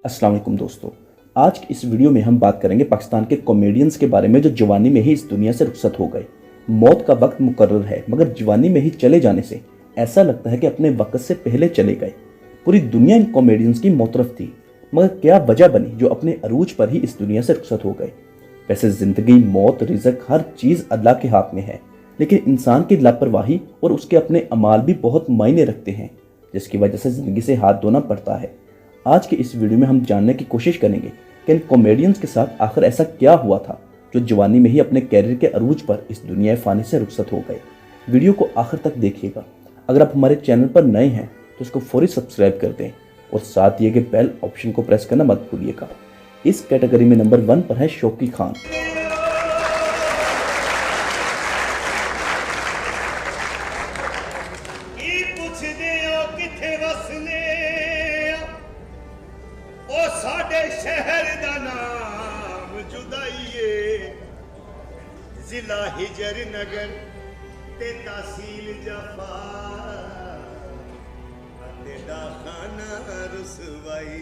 अस्सलाम वालेकुम दोस्तों। आज की इस वीडियो में हम बात करेंगे पाकिस्तान के कॉमेडियंस के बारे में जो जवानी में ही इस दुनिया से रुखसत हो गए। मौत का वक्त मुकर्रर है मगर जवानी में ही चले जाने से ऐसा लगता है कि अपने वक्त से पहले चले गए। पूरी दुनिया इन कॉमेडियंस की मौतरफ थी मगर क्या वजह बनी जो अपने अरूज पर ही इस दुनिया से रुखसत हो गए। वैसे जिंदगी, मौत, रिज़्क हर चीज़ अल्लाह के हाथ में है, लेकिन इंसान की लापरवाही और उसके अपने अमाल भी बहुत मायने रखते हैं, जिसकी वजह से ज़िंदगी से हाथ धोना पड़ता है। आज के इस वीडियो में हम जानने की कोशिश करेंगे कि इन कॉमेडियंस के साथ आखिर ऐसा क्या हुआ था जो जवानी में ही अपने कैरियर के अरूज पर इस दुनिया फ़ानी से रुखसत हो गए। वीडियो को आखिर तक देखिएगा। अगर आप हमारे चैनल पर नए हैं तो इसको फौरी सब्सक्राइब कर दें और साथ दिए गए बेल ऑप्शन को प्रेस करना मत भूलिएगा। इस कैटेगरी में नंबर 1 पर है शौकी खान। जिला हिजर नगर ते तहसील जफा तेरा खाना रुसवाई।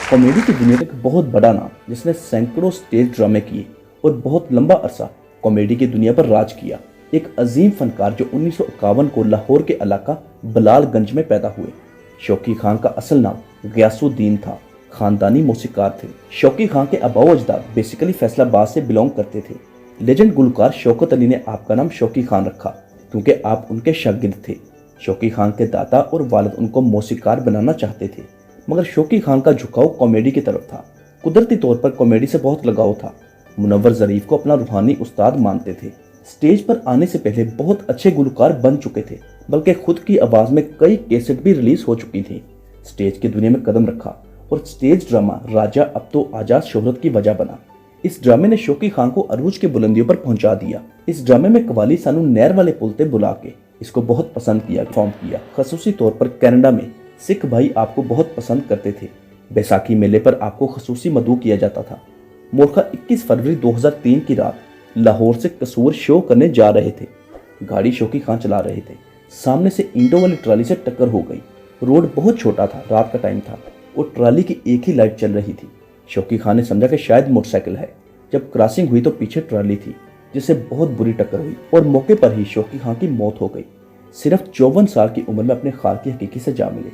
कॉमेडी की दुनिया का एक बहुत बड़ा नाम जिसने सैकड़ों स्टेज ड्रामे किए और बहुत लंबा अरसा कॉमेडी की दुनिया पर राज किया। एक अजीम फनकार जो 1951 को लाहौर के इलाका बलालगंज में पैदा हुए। शौकी खान का असल नाम गयासुद्दीन था। खानदानी मौसीकार थे। शौकी खान के आबाओ अजदाद बेसिकली फैसलाबाद से बिलोंग करते थे। लेजेंड गुलकार शौकत अली ने आपका नाम शौकी खान रखा क्योंकि आप उनके शागिर्द थे। शौकी खान के दादा और वालिद उनको मौसीकार बनाना चाहते थे मगर शौकी खान का झुकाव कॉमेडी की तरफ था। कुदरती तौर पर कॉमेडी से बहुत लगाव था। मुनव्वर ज़रीफ को अपना रूहानी उस्ताद मानते थे। स्टेज पर आने से पहले बहुत अच्छे गुलकार बन चुके थे, बल्कि खुद की आवाज़ में कई कैसेट भी रिलीज हो चुकी थी। स्टेज की दुनिया में कदम रखा और स्टेज ड्रामा राजा अब तो आजाद शोहरत की वजह बना। इस ड्रामे ने शौकी खान को अरूज की बुलंदियों पर पहुंचा दिया। इस ड्रामे में कवाली सानू नहर वाले पुल ते बुला के इसको बहुत पसंद किया, फॉर्म किया। खसूसी तौर पर कनाडा में सिख भाई आपको बहुत पसंद करते थे। बैसाखी मेले पर आपको खसूसी मदऊ किया जाता था। मोरखा 21 फरवरी 2003 की रात लाहौर से कसूर शो करने जा रहे थे। गाड़ी शौकी खान चला रहे थे। सामने से इंडो वाली ट्राली से टक्कर हो गई। रोड बहुत छोटा था, रात का टाइम था और ट्राली की एक ही लाइट चल रही थी। शौकी खान ने समझा कि शायद मोटरसाइकिल है। जब क्रॉसिंग हुई तो पीछे ट्राली थी जिससे बहुत बुरी टक्कर हुई और मौके पर ही शौकी खान की मौत हो गई। सिर्फ 54 साल की उम्र में अपने खाल की हकीकी से जा मिले।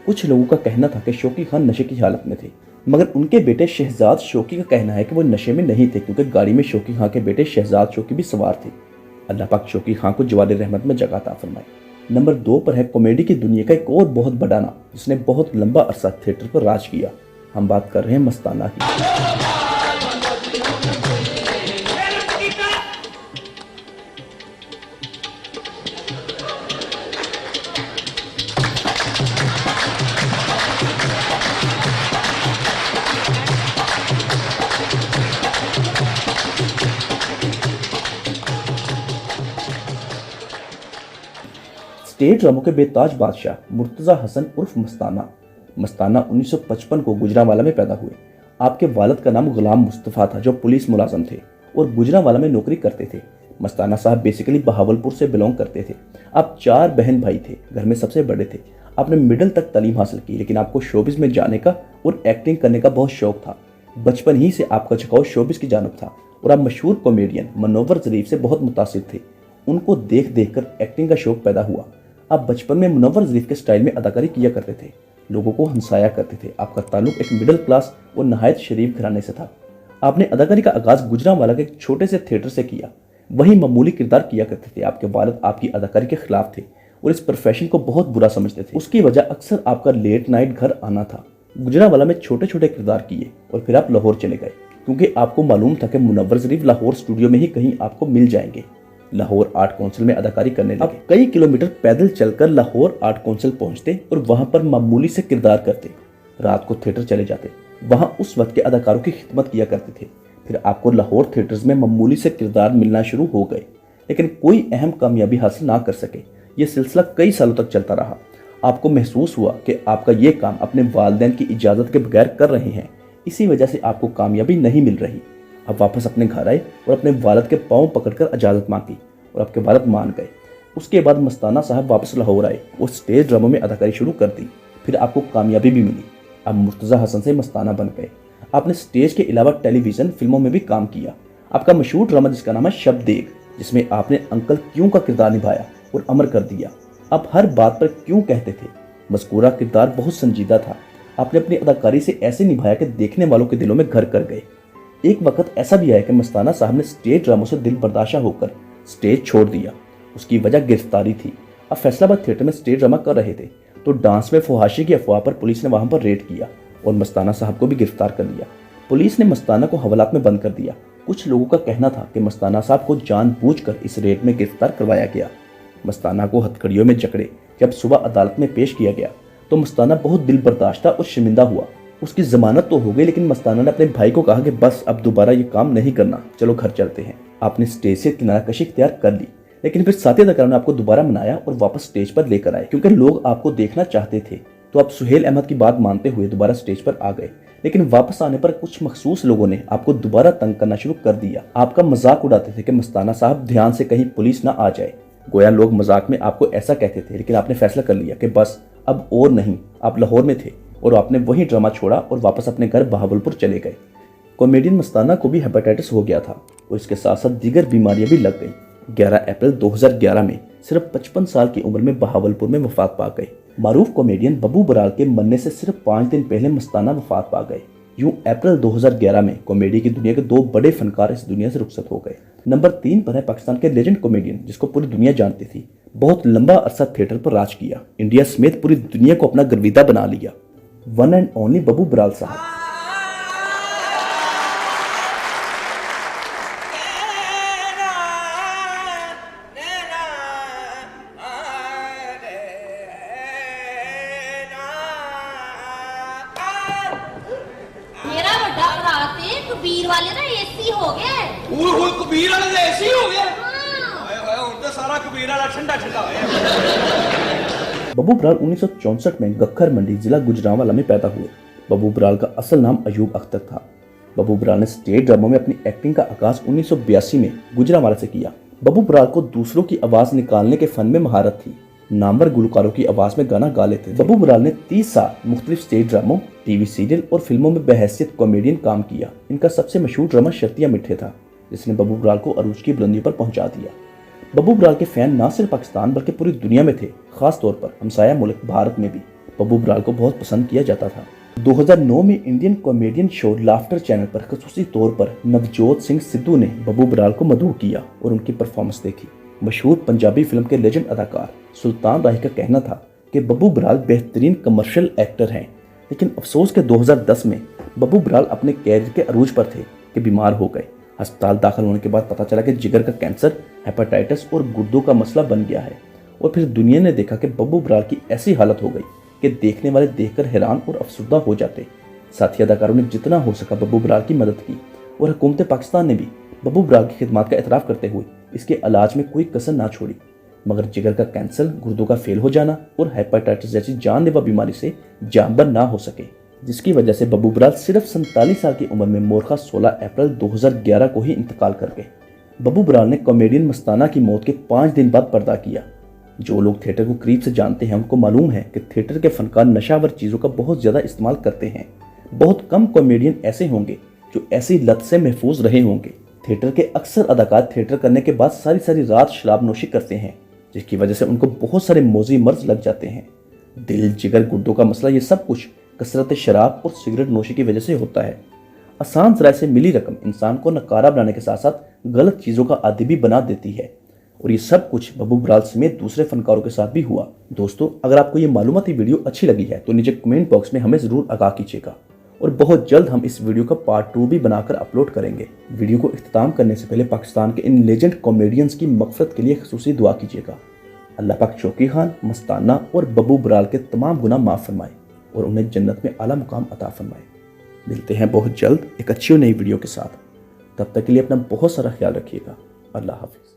कुछ लोगों का कहना था कि शौकी खान नशे की हालत में थे मगर उनके बेटे शहजाद शौकी का कहना है कि वो नशे में नहीं थे क्योंकि गाड़ी में शौकी खान के बेटे शहजाद शौकी भी सवार थे। अल्लाह पाक शौकी खान को जवाल रहमत में जगह अता फरमाए। नंबर 2 पर है कॉमेडी की दुनिया का एक और बहुत बड़ा नाम जिसने बहुत लंबा अरसा थिएटर पर राज किया। हम बात कर रहे हैं मस्ताना की। स्टेज ड्रामों के बेताज बादशाह मुर्तज़ा हसन उर्फ मस्ताना 1955 को गुजरांवाला में पैदा हुए। आपके वालिद का नाम गुलाम मुस्तफ़ा था जो पुलिस मुलाजम थे और गुजरांवाला में नौकरी करते थे। मस्ताना साहब बेसिकली बहावलपुर से बिलोंग करते थे। आप 4 बहन भाई थे, घर में सबसे बड़े थे। आपने मिडिल तक तालीम हासिल की लेकिन आपको शोबिस में जाने का और एक्टिंग करने का बहुत शौक था। बचपन ही से आपका झुकाव शोबिस की जानब था और आप मशहूर कॉमेडियन मुनव्वर ज़रीफ से बहुत मुतासिर थे। उनको देख देख कर एक्टिंग का शौक पैदा हुआ। आप बचपन में मुनव्वर ज़रीफ के स्टाइल में अदाकारी किया करते थे, लोगों को हंसाया करते थे। आपका ताल्लुक एक मिडिल क्लास और नहायत शरीफ घराने से था। आपने अदाकारी का आगाज़ गुजरांवाला के एक छोटे से थिएटर से किया। वहीं मामूली किरदार किया करते थे। आपके वालिद आपकी अदाकारी के खिलाफ थे और इस प्रोफेशन को बहुत बुरा समझते थे। उसकी वजह अक्सर आपका लेट नाइट घर आना था। गुजरांवाला में छोटे छोटे किरदार किए और फिर आप लाहौर चले गए क्योंकि आपको मालूम था कि मुनव्वर ज़रीफ लाहौर स्टूडियो में ही कहीं आपको मिल जाएंगे। लाहौर आर्ट काउंसिल में अदाकारी करने लगे। आप कई किलोमीटर पैदल चलकर लाहौर आर्ट काउंसिल पहुंचते और वहां पर मामूली से किरदार करते। रात को थिएटर चले जाते, वहां उस वक्त के अदाकारों की खिदमत किया करते थे। फिर आपको लाहौर थिएटर्स में मामूली से किरदार मिलना शुरू हो गए लेकिन कोई अहम कामयाबी हासिल ना कर सके। ये सिलसिला कई सालों तक चलता रहा। आपको महसूस हुआ कि आपका ये काम अपने वालिदैन की इजाज़त के बगैर कर रहे हैं, इसी वजह से आपको कामयाबी नहीं मिल रही। आप वापस अपने घर आए और अपने वालिद के पाँव पकड़कर इजाज़त मांगी और आपके वालिद मान गए। उसके बाद मस्ताना साहब वापस लाहौर आए और स्टेज ड्रामों में अदाकारी शुरू कर दी। फिर आपको कामयाबी भी मिली। अब मुर्तज़ा हसन से मस्ताना बन गए। आपने स्टेज के अलावा टेलीविज़न फिल्मों में भी काम किया। आपका मशहूर ड्रामा जिसका नाम है शब देग, जिसमें आपने अंकल क्यों का किरदार निभाया और अमर कर दिया। आप हर बात पर क्यों कहते थे। मज़कूरा किरदार बहुत संजीदा था। आपने अपनी अदाकारी से ऐसे निभाया कि देखने वालों के दिलों में घर कर गए। एक वक्त ऐसा भी आया कि मस्ताना साहब ने स्टेज ड्रामों से दिल बर्दाशा होकर स्टेज छोड़ दिया। उसकी वजह गिरफ्तारी थी। अब फैसलाबाद थिएटर में स्टेज ड्रामा कर रहे थे तो डांस में फुहाशी की अफवाह पर पुलिस ने वहां पर रेड किया और मस्ताना साहब को भी गिरफ्तार कर लिया। पुलिस ने मस्ताना को हवालात में बंद कर दिया। कुछ लोगों का कहना था कि मस्ताना साहब को जानबूझकर इस रेड में गिरफ्तार करवाया गया। मस्ताना को हथकड़ियों में जकड़े जब सुबह अदालत में पेश किया गया तो मस्ताना बहुत दिल बर्दाश्ता और शर्मिंदा हुआ। उसकी जमानत तो हो गई, लेकिन मस्ताना ने अपने भाई को कहा कि बस अब दोबारा ये काम नहीं करना, चलो घर चलते हैं। आपने स्टेज से किनारा कशी इख्तियार कर ली, लेकिन फिर साथी अदाकारों ने आपको दोबारा मनाया और वापस स्टेज पर लेकर आए क्योंकि लोग आपको देखना चाहते थे। तो आप सुहेल अहमद की बात मानते हुए दोबारा स्टेज पर आ गए, लेकिन वापस आने पर कुछ मखसूस लोगों ने आपको दोबारा तंग करना शुरू कर दिया। आपका मजाक उड़ाते थे कि मस्ताना साहब ध्यान से कहीं पुलिस ना आ जाए। गोया लोग मजाक में आपको ऐसा कहते थे, लेकिन आपने फैसला कर लिया कि बस अब और नहीं। आप लाहौर में थे और आपने वही ड्रामा छोड़ा और वापस अपने घर बहावलपुर चले गए। कॉमेडियन मस्ताना को भी हेपेटाइटिस हो गया था और इसके साथ साथ दीगर बीमारियां भी लग गई। 11 अप्रैल 2011 में सिर्फ 55 साल की उम्र में बहावलपुर में वफात पा गए। मारूफ कॉमेडियन बब्बू बराल के मरने से सिर्फ 5 दिन पहले मस्ताना वफात पा गए। यूं अप्रैल 2011 में कॉमेडी की दुनिया के 2 बड़े फनकार इस दुनिया से रुखसत हो गए। नंबर 3 पर है पाकिस्तान के लेजेंड कॉमेडियन जिसको पूरी दुनिया जानती थी। बहुत लंबा अरसा थिएटर पर राज किया, इंडिया समेत पूरी दुनिया को अपना गर्विदा बना लिया। One and only Babbu Baral साहब। मेरा बड़ा भरा ते कबीर वाले ना एसी हो गया। ओए होए कबीर वाले ਦਾ ਏਸੀ ਹੋ ਗਿਆ। हाँ। ओए होए ਹੁਣ ਤਾਂ ਸਾਰਾ कबीर वाला ठंडा ठंडा होया। बब्बू बराल 1964 में गखर मंडी जिला गुजरांवाला में पैदा हुए। बब्बू बराल का असल नाम अयूब अख्तर था। बब्बू बराल ने स्टेज ड्रामों में अपनी एक्टिंग का आगाज 1982 में गुजरांवाला से किया। बब्बू बराल को दूसरों की आवाज निकालने के फन में महारत थी। नामवर गुलकारों की आवाज में गाना गा लेते थे। बब्बू बराल ने 30 साल मुख्तलिफ स्टेज ड्रामों, टीवी सीरियल और फिल्मों में बहैसियत कॉमेडियन काम किया। इनका सबसे मशहूर ड्रामा शर्तिया मिठे था जिसने बब्बू बराल को अरूज की बुलंदियों पर पहुंचा दिया। बब्बू बराल के फैन न सिर्फ पाकिस्तान बल्कि पूरी दुनिया में थे, खास तौर पर हमसाया मुल्क भारत में भी बब्बू बराल को बहुत पसंद किया जाता था। 2009 में Indian comedian show laughter channel पर खसूसी तौर पर नवजोत सिंह सिद्धू ने बब्बू बराल को मदहू किया और उनकी परफॉर्मेंस देखी। मशहूर पंजाबी फिल्म के लेजेंड अदाकार सुल्तान राही का कहना था कि बब्बू बराल बेहतरीन कमर्शियल एक्टर हैं, लेकिन अफसोस के 2010 में बब्बू बराल अपने कैरियर के अरूज पर थे कि बीमार हो गए। अस्पताल दाखिल होने के बाद पता चला कि जिगर का कैंसर, हेपेटाइटिस और गुर्दों का मसला बन गया है। और फिर दुनिया ने देखा कि बब्बू बराल की ऐसी हालत हो गई कि देखने वाले देखकर हैरान और अफसरदा हो जाते। साथी अदाकारों ने जितना हो सका बब्बू बराल की मदद की और हुकूमत पाकिस्तान ने भी बब्बू बराल की खिदमत का एतराफ़ करते हुए इसके इलाज में कोई कसर ना छोड़ी। मगर जिगर का कैंसर, गुर्दों का फेल हो जाना और हेपेटाइटिस जैसी जानलेवा बीमारी से जानबर ना हो सके, जिसकी वजह से बब्बू बराल सिर्फ 47 साल की उम्र में मोरखा 16 अप्रैल 2011 को ही इंतकाल कर गए। बब्बू बराल ने कॉमेडियन मस्ताना की मौत के 5 दिन बाद पर्दा किया। जो लोग थिएटर को करीब से जानते हैं उनको मालूम है कि थिएटर के फनकार नशावर चीज़ों का बहुत ज़्यादा इस्तेमाल करते हैं। बहुत कम कॉमेडियन ऐसे होंगे जो ऐसी लत से महफूज रहे होंगे। थिएटर के अक्सर अदाकार थिएटर करने के बाद सारी सारी रात शराब नोशी करते हैं, जिसकी वजह से उनको बहुत सारे मौजी मर्ज लग जाते हैं। दिल, जिगर, गुर्दों का मसला, ये सब कुछ कसरत शराब और सिगरेट नोशी की वजह से होता है। आसान जराए से मिली रकम इंसान को नकारा बनाने के साथ साथ गलत चीज़ों का आदी भी बना देती है। और ये सब कुछ बब्बू बराल समेत दूसरे फनकारों के साथ भी हुआ। दोस्तों, अगर आपको ये मालूमाती वीडियो अच्छी लगी है तो नीचे कमेंट बॉक्स में हमें ज़रूर आगाह कीजिएगा और बहुत जल्द हम इस वीडियो का पार्ट 2 भी बनाकर अपलोड करेंगे। वीडियो को इख्तिताम करने से पहले पाकिस्तान के इन लेजेंड कॉमेडियंस की मग़फ़िरत के लिए ख़ुसूसी दुआ कीजिएगा। अल्लाह पाक शौकी खान, मस्ताना और बब्बू बराल के तमाम गुनाह माफ़ फरमाए और उन्हें जन्नत में आला मुकाम अता फरमाए। मिलते हैं बहुत जल्द एक अच्छी और नई वीडियो के साथ। तब तक के लिए अपना बहुत सारा ख्याल रखिएगा। अल्लाह हाफ़िज़।